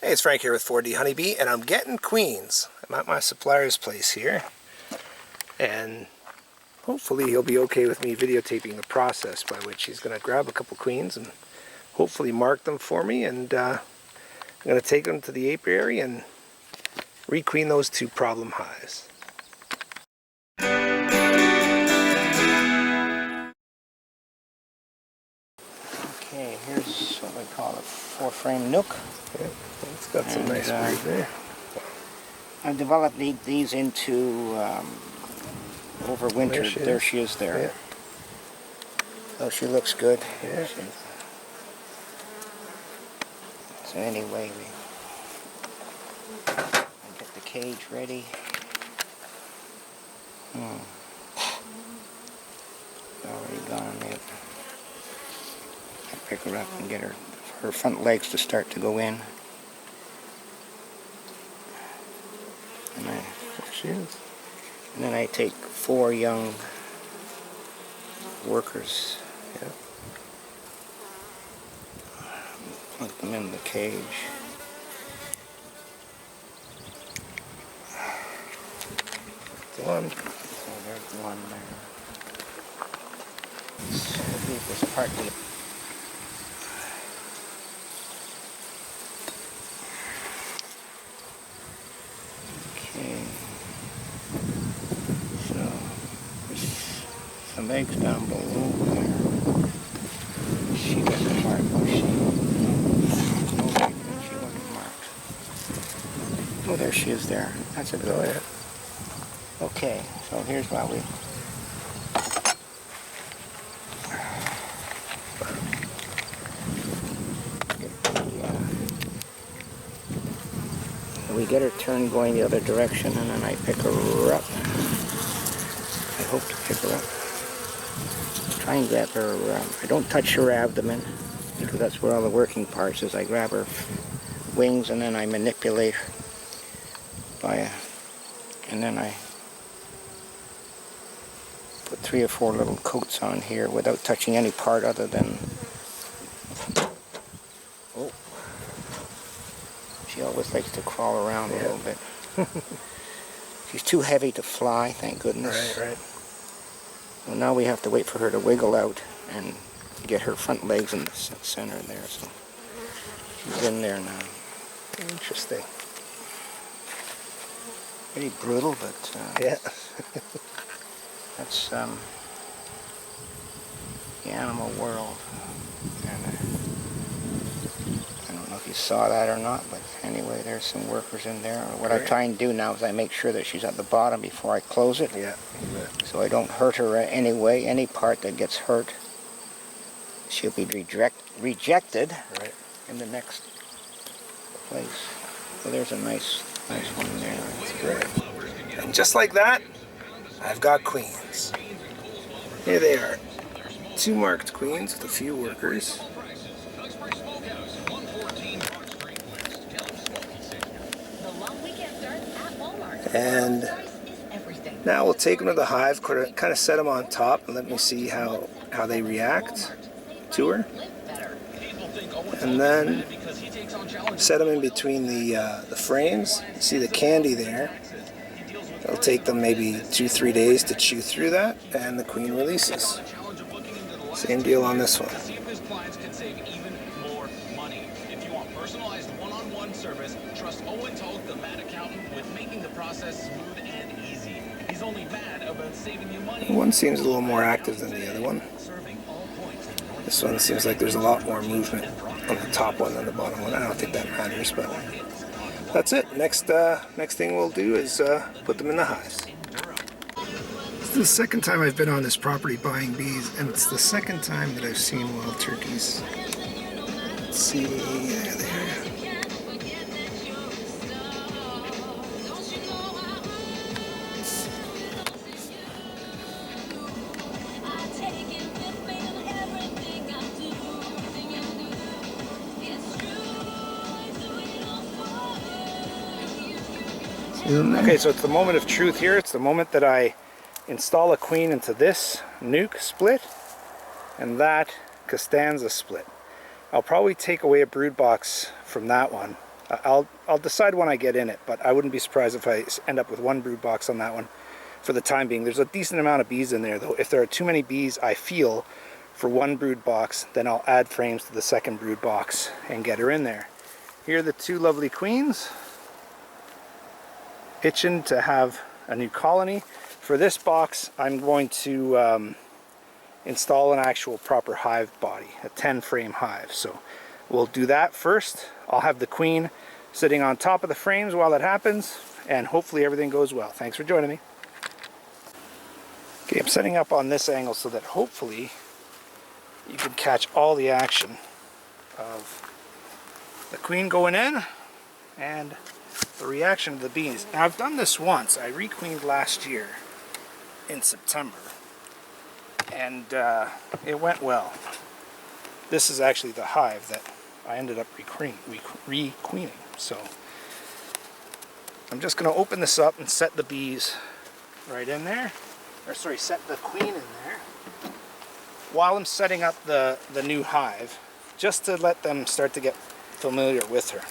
Hey, it's Frank here with 4D Honeybee, and I'm getting queens. I'm at my supplier's place here, and hopefully he'll be okay with me videotaping the process by which he's going to grab a couple queens and hopefully mark them for me, and I'm going to take them to the apiary and requeen those two problem hives. Okay, here's what we call a 4-frame nook. Yeah, it's got some nice brood there. I've developed these into overwintered. There she is there. Yeah. Oh, she looks good. Yeah. So anyway, I get the cage ready. Already gone there. I pick her up and get her front legs to start to go in. And There she is. And then I take 4 young workers. Yeah. Put them in the cage. One. So there's one there. So we'll leave this part to some eggs down below there. She wasn't marked, was she? No, she wasn't marked. Oh, there she is there. That's a good one. Okay, so here's what we... We get her turned going the other direction, and then I pick her up. I hope to pick her up. Try and grab her, I don't touch her abdomen, because that's where all the working parts is. I grab her wings and then I manipulate and then I put 3 or 4 little coats on here without touching any part other than, oh, she always likes to crawl around a little bit. She's too heavy to fly, thank goodness. Right. Well, now we have to wait for her to wiggle out and get her front legs in the center there. So she's in there now. Interesting. Pretty brutal, but yeah. That's the animal world. And I don't know if you saw that or not, but anyway, there's some workers in there. What I try and do now is I make sure that she's at the bottom before I close it. Yeah. So I don't hurt her anyway. Any part that gets hurt, she'll be rejected in the next place. So there's a nice one there. That's great. And just like that, I've got queens. Here they are. 2 marked queens with a few workers. And now we'll take them to the hive, kind of set them on top and let me see how they react to her. And then set them in between the frames. See the candy there. It'll take them maybe 2-3 days to chew through that, and the queen releases. Same deal on this one. Service, trust Owen Toth, the Mad Accountant, with making the process smooth and easy. He's only mad about saving you money. One seems a little more active than the other one. This one seems like there's a lot more movement on the top one than the bottom one. I don't think that matters, but that's it. Next thing we'll do is put them in the hives. This is the second time I've been on this property buying bees, and it's the second time that I've seen wild turkeys. Let's see, there they are. Okay, so it's the moment of truth here. It's the moment that I install a queen into this nuke split and that Costanza split. I'll probably take away a brood box from that one I'll decide when I get in it, but I wouldn't be surprised if I end up with one brood box on that one for the time being. There's a decent amount of bees in there, though. If there are too many bees, I feel, for one brood box, then I'll add frames to the second brood box and get her in there. Here are the two lovely queens, itching to have a new colony. For this box, I'm going to install an actual proper hive body, a 10 frame hive. So we'll do that first. I'll have the queen sitting on top of the frames while that happens, and hopefully everything goes well. Thanks for joining me. Okay, I'm setting up on this angle so that hopefully you can catch all the action of the queen going in and the reaction of the bees. Now, I've done this once. I requeened last year in September, and it went well. This is actually the hive that I ended up requeening. So I'm just going to open this up and set the bees right in there, or sorry, set the queen in there while I'm setting up the new hive, just to let them start to get familiar with her.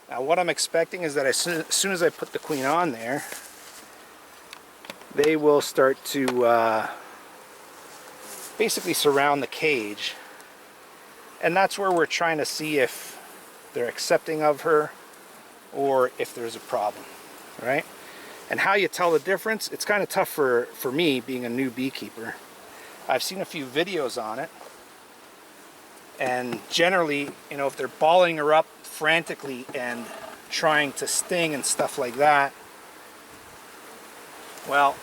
Now what I'm expecting is that as soon as I put the queen on there, they will start to basically surround the cage, and that's where we're trying to see if they're accepting of her or if there's a problem, right? And how you tell the difference, it's kind of tough for me, being a new beekeeper. I've seen a few videos on it, and generally, you know, if they're balling her up frantically and trying to sting and stuff like that, well,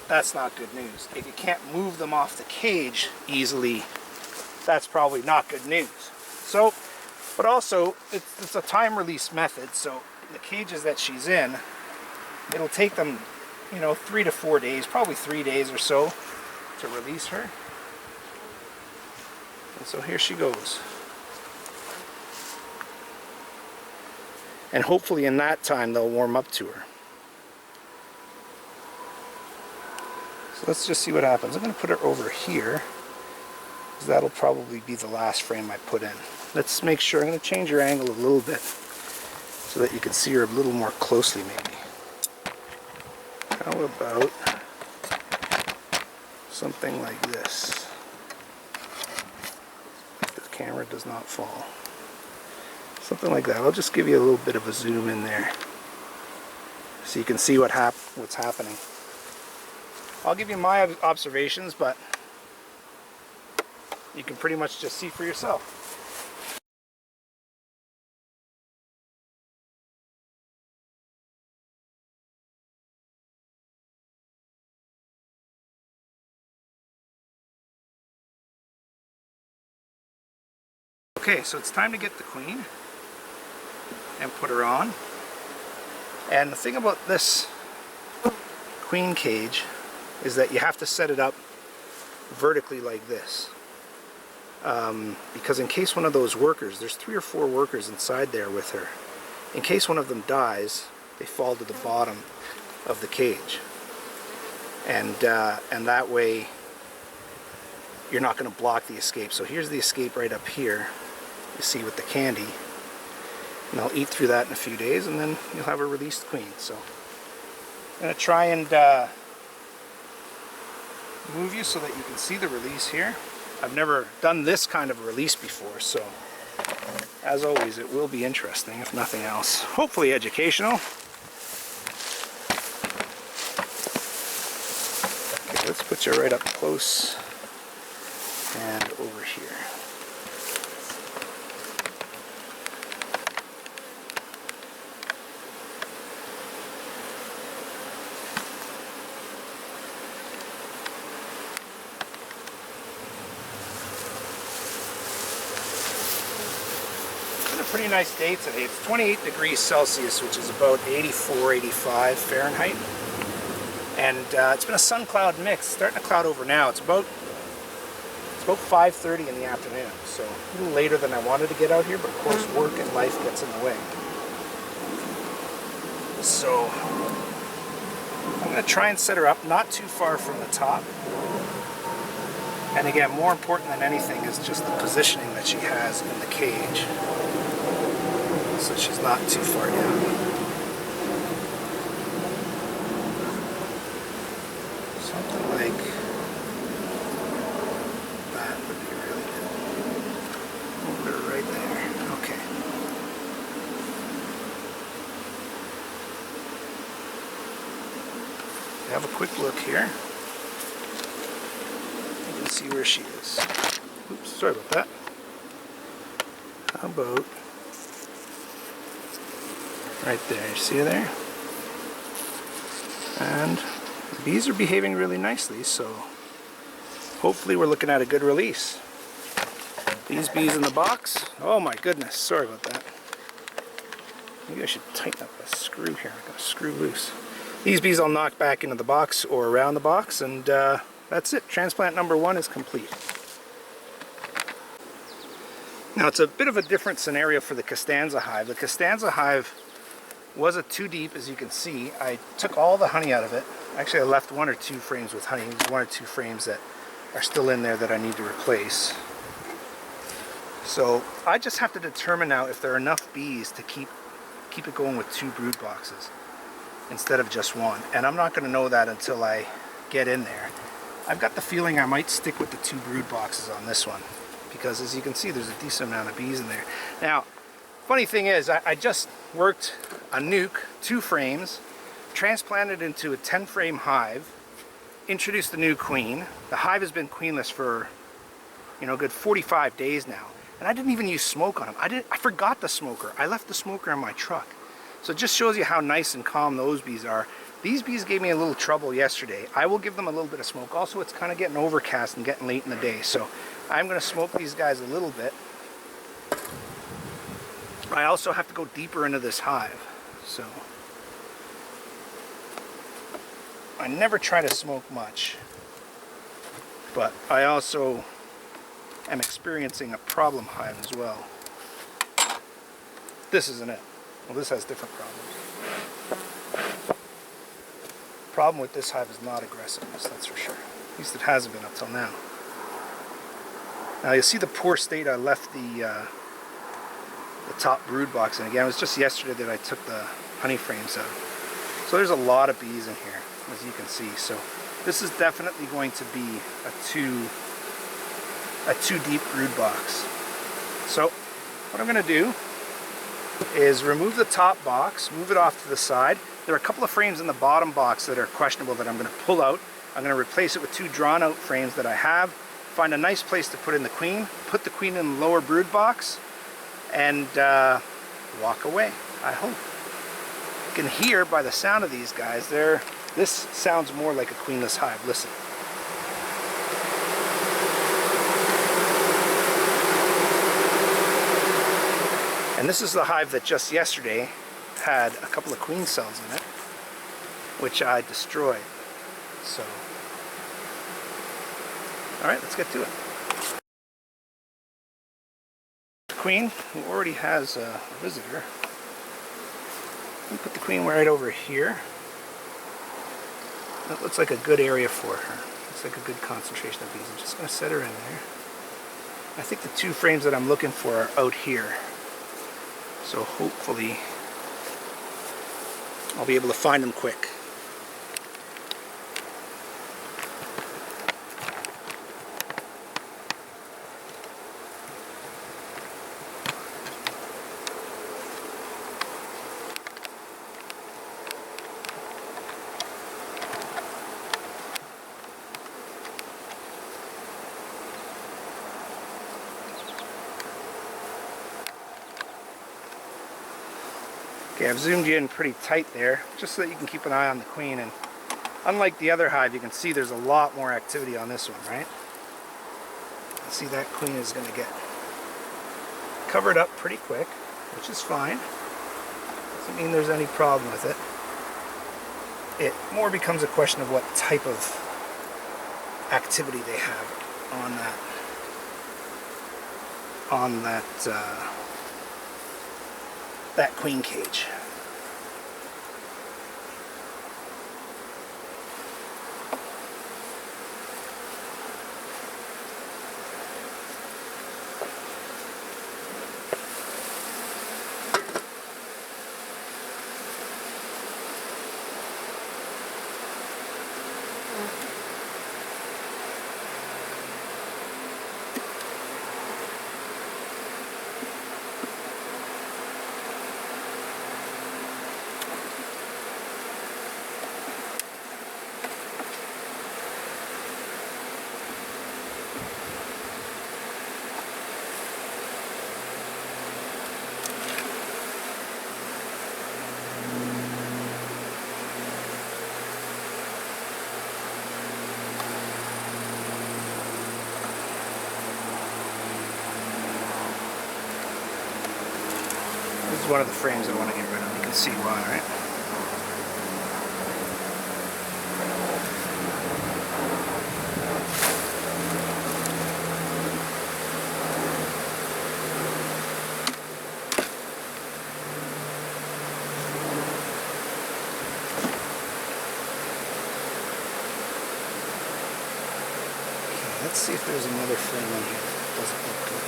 that's not good news. If you can't move them off the cage easily, that's probably not good news. So, but also, it's a time release method, so the cages that she's in, it'll take them, you know, 3 to 4 days, probably 3 days or so, to release her. And so here she goes. And hopefully in that time they'll warm up to her. So let's just see what happens. I'm going to put her over here, because that'll probably be the last frame I put in. Let's make sure, I'm going to change her angle a little bit so that you can see her a little more closely maybe. How about something like this? The camera does not fall. Something like that. I'll just give you a little bit of a zoom in there so you can see what's happening. I'll give you my observations, but you can pretty much just see for yourself. Okay, so it's time to get the queen and put her on. And the thing about this queen cage is that you have to set it up vertically like this. Because in case one of those workers, there's 3 or 4 workers inside there with her, in case one of them dies, they fall to the bottom of the cage. And that way you're not going to block the escape. So here's the escape right up here, you see, with the candy. And I'll eat through that in a few days, and then you'll have a released queen. So I'm going to try and move you so that you can see the release here. I've never done this kind of a release before, so as always it will be interesting, if nothing else. Hopefully educational. Okay, let's put you right up close and over here. Pretty nice day today. It's 28 degrees Celsius, which is about 84, 85 Fahrenheit. And it's been a sun-cloud mix. It's starting to cloud over now. It's about 5:30 in the afternoon, so a little later than I wanted to get out here, but of course work and life gets in the way. So I'm going to try and set her up not too far from the top. And again, more important than anything is just the positioning that she has in the cage. so she's not too far down. Something like that would be really good. We'll put her right there. Okay. Have a quick look here. You can see where she is. Oops, sorry about that. How about right there? You see her there? And the bees are behaving really nicely, so hopefully we're looking at a good release. These bees in the box, oh my goodness, sorry about that. Maybe I should tighten up a screw here. I got a screw loose. These bees I'll knock back into the box or around the box, and that's it. Transplant number 1 is complete. Now it's a bit of a different scenario for the Costanza hive. The Costanza hive was a 2 deep, as you can see. I took all the honey out of it. Actually, I left 1 or 2 frames with honey. There's 1 or 2 frames that are still in there that I need to replace. So I just have to determine now if there are enough bees to keep it going with 2 brood boxes instead of just 1. And I'm not going to know that until I get in there. I've got the feeling I might stick with the 2 brood boxes on this one, because as you can see, there's a decent amount of bees in there. Now, funny thing is, I just worked a nuke, 2 frames, transplanted into a 10 frame hive, introduced the new queen. The hive has been queenless for, you know, a good 45 days now. And I didn't even use smoke on them. I forgot the smoker. I left the smoker in my truck. So it just shows you how nice and calm those bees are. These bees gave me a little trouble yesterday. I will give them a little bit of smoke. Also, it's kind of getting overcast and getting late in the day. So I'm going to smoke these guys a little bit. I also have to go deeper into this hive. So I never try to smoke much. But I also am experiencing a problem hive as well. This isn't it. Well, this has different problems. Problem with this hive is not aggressiveness, that's for sure. At least it hasn't been up till now. Now you see the poor state I left the top brood box in. Again, it was just yesterday that I took the honey frames out. So there's a lot of bees in here, as you can see. So this is definitely going to be a two deep brood box. So what I'm going to do is remove the top box, move it off to the side. There are a couple of frames in the bottom box that are questionable that I'm going to pull out. I'm going to replace it with 2 drawn out frames that I have. Find a nice place to put in the queen, put the queen in the lower brood box, and walk away, I hope. You can hear by the sound of these guys, this sounds more like a queenless hive. Listen. And this is the hive that just yesterday had a couple of queen cells in it, which I destroyed. So, all right, let's get to it. Queen, who already has a visitor. We'll put the queen right over here. That looks like a good area for her. Looks like a good concentration of bees. I'm just going to set her in there. I think the 2 frames that I'm looking for are out here. So hopefully I'll be able to find them quick. Okay, I've zoomed you in pretty tight there, just so that you can keep an eye on the queen. And unlike the other hive, you can see there's a lot more activity on this one, right? See, that queen is going to get covered up pretty quick, which is fine. Doesn't mean there's any problem with it. It more becomes a question of what type of activity they have on that queen cage. This is one of the frames I want to get rid of. You can see why, right? Let's see if there's another frame in here that doesn't look good.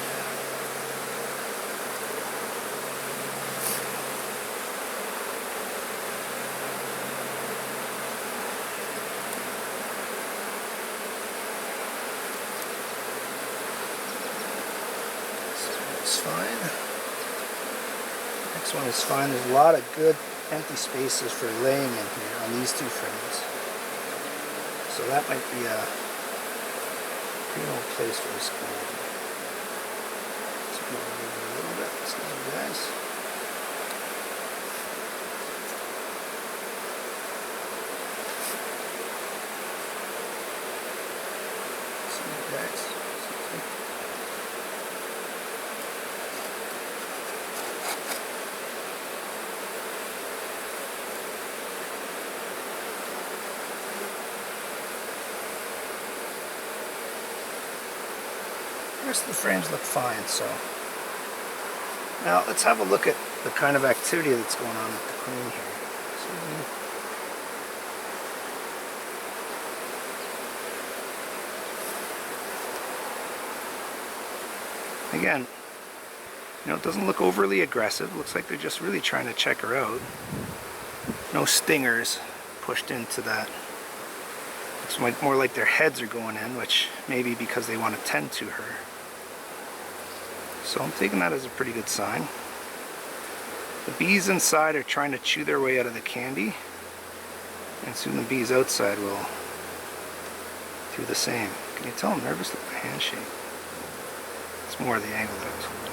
This one's fine. Next one is fine. There's a lot of good empty spaces for laying in here on these two frames. So that might be a pretty old place for this guy. Let's move it over a little bit. Let's move guys. Let's move guys. The rest of the frames look fine, so now let's have a look at the kind of activity that's going on with the queen here. Again, you know, it doesn't look overly aggressive. Looks like they're just really trying to check her out. No stingers pushed into that. Looks more like their heads are going in, which may be because they want to tend to her. So I'm taking that as a pretty good sign. The bees inside are trying to chew their way out of the candy, and soon the bees outside will do the same. Can you tell I'm nervous with my handshake? It's more the angle that I was holding.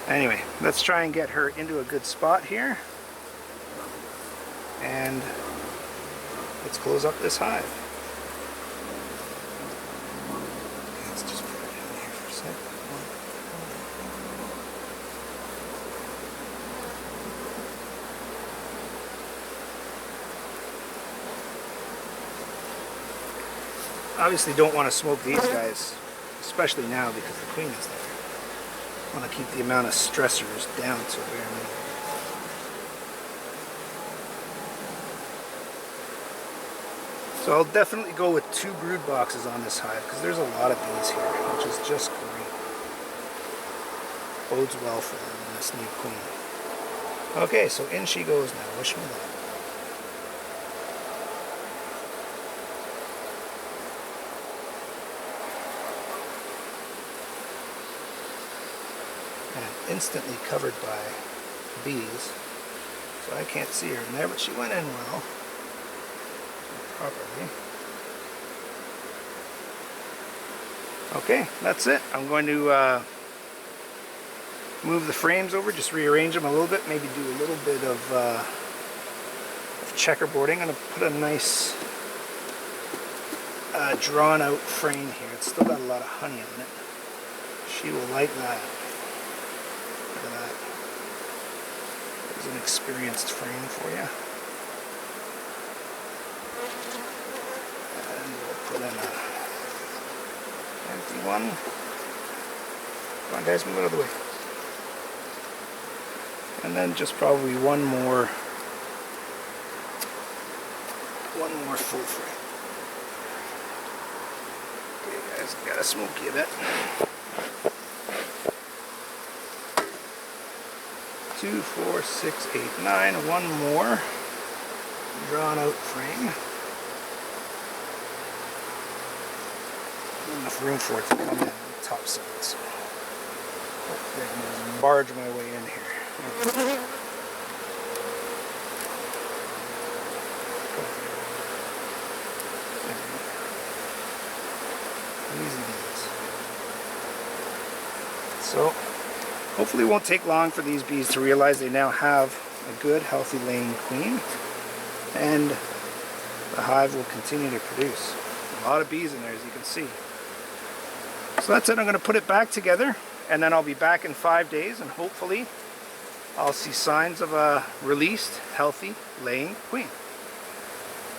Anyway, let's try and get her into a good spot here, and let's close up this hive. Let's just put it in here for a second. Obviously don't want to smoke these guys, especially now because the queen is there. I want to keep the amount of stressors down to a bare minimum. So I'll definitely go with 2 brood boxes on this hive because there's a lot of bees here, which is just great. Bodes well for them and this new queen. Okay, so in she goes now. Wish me luck. And instantly covered by bees, so I can't see her in there, but she went in well. Properly. Okay, that's it. I'm going to move the frames over, just rearrange them a little bit, maybe do a little bit of checkerboarding. I'm going to put a nice drawn out frame here. It's still got a lot of honey on it. She will like that. Look at that. There's an experienced frame for you. Put in an empty one. Come on guys, move out of the way. And then just probably one more full frame. Okay guys, gotta smoke you a bit. 2, 4, 6, 8, 9. One more drawn out frame. Enough room for it to come in on the top side, so hopefully I can just barge my way in here. Easy bees. So hopefully it won't take long for these bees to realize they now have a good healthy laying queen, and the hive will continue to produce. A lot of bees in there, as you can see. So that's it. I'm going to put it back together And then I'll be back in 5 days, and hopefully I'll see signs of a released, healthy laying queen.